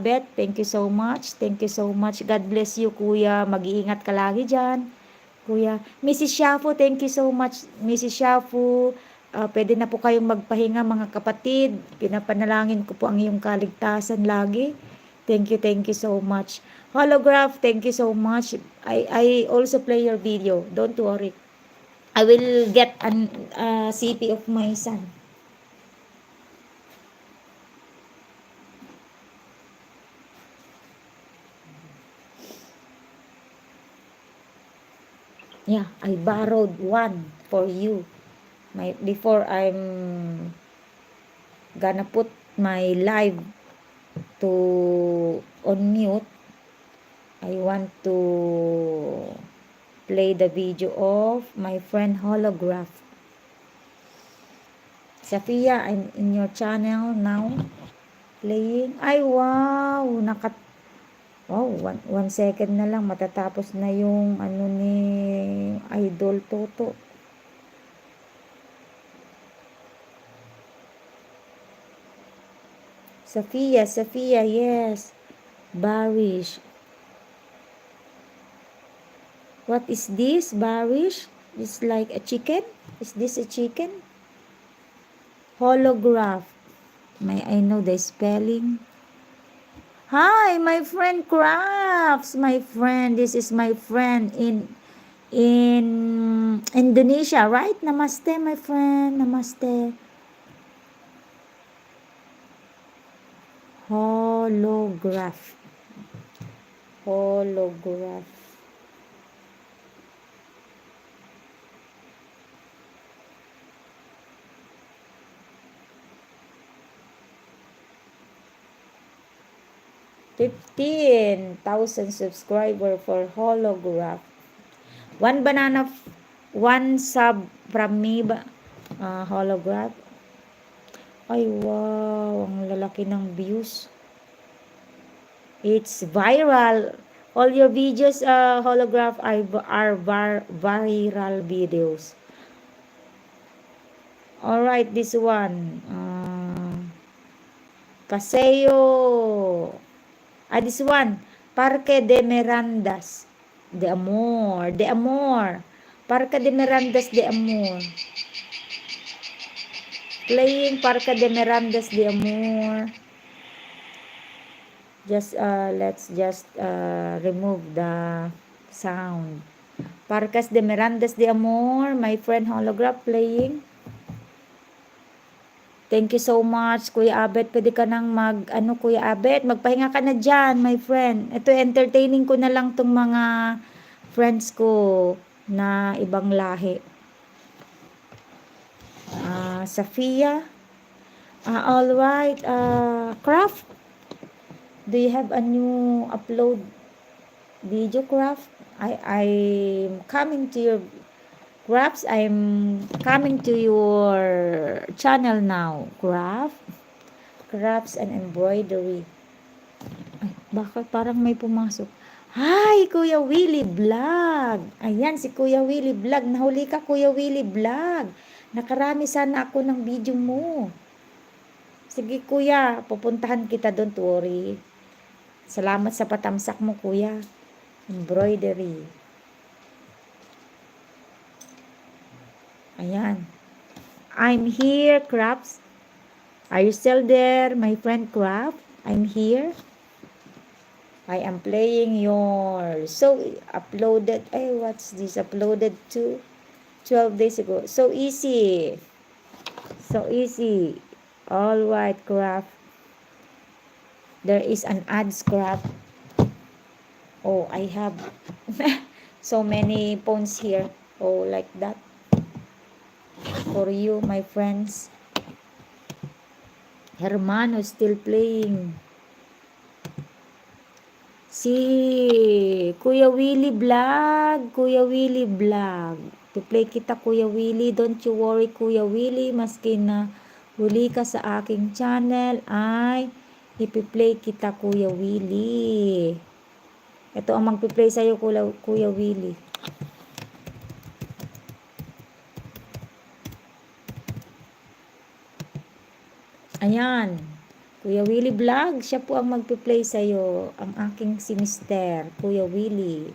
Abet, thank you so much. Thank you so much. God bless you, Kuya. Mag-iingat ka lagi dyan. Kuya. Mrs. Shafu, thank you so much. Mrs. Shafu, pwede na po kayong magpahinga mga kapatid. Pinapanalangin ko po ang iyong kaligtasan lagi. Thank you so much. Holograph, thank you so much. I also play your video. Don't worry. I will get an CP of my son. Yeah, I borrowed one for you. Before I'm gonna put my live to on mute, I want to play the video of my friend Holograph. Safia, I'm in your channel now. Playing. Ay, wow! Wow, one second na lang matatapos na yung ano ni Idol Toto. Safia, yes. Barish. What is this, Barish? It's like a chicken? Is this a chicken? Holograph. May I know the spelling? Hi, my friend Crafts. My friend, this is my friend in Indonesia, right? Namaste, my friend. Namaste. Holograph. 15,000 subscriber for Holograph. One banana, one sub from me, Holograph. Ay, wow, ang lalaki ng views. It's viral. All your videos, Holograph, are viral videos. Alright, this one. Paseo. This one. Parque de Mirandas de Amor. Parque de Mirandas de Amor. Playing Parque de Mirandas de Amor. Let's just remove the sound. Parques de Mirandas de Amor. My friend Holograph playing. Thank you so much, Kuya Abet. Pwede ka nang Kuya Abet, magpahinga ka na dyan, my friend. Ito, entertaining ko na lang tong mga friends ko na ibang lahi. Safia. Alright. Craft. Do you have a new upload video, Craft? I'm coming to your Crafts, I'm coming to your channel now. Crafts and embroidery. Ay, bakit parang may pumasok? Hi, Kuya Willie Vlog. Ayan, si Kuya Willie Vlog. Nahuli ka, Kuya Willie Vlog. Nakarami sana ako ng video mo. Sige, Kuya. Pupuntahan kita, don't worry. Salamat sa patamsak mo, Kuya. Embroidery. Ayan. I'm here, Crafts. Are you still there, my friend Craft? I'm here. I am playing your uploaded. What's this? Uploaded to 12 days ago. So easy. All right, Craft. There is an ads, Craft. Oh, I have so many phones here. Oh, like that. For you, my friends. Hermano still playing. Si Kuya Willie Vlog. To-play kita, Kuya Willie. Don't you worry, Kuya Willie. Maski na huli ka sa aking channel, ay ipi-play kita, Kuya Willie. Ito ang magpi-play sa'yo, Kuya Willie. Ayan. Kuya Willie Vlog, siya po ang magpe-play sa'yo. Ang aking si Mister, Kuya Willie.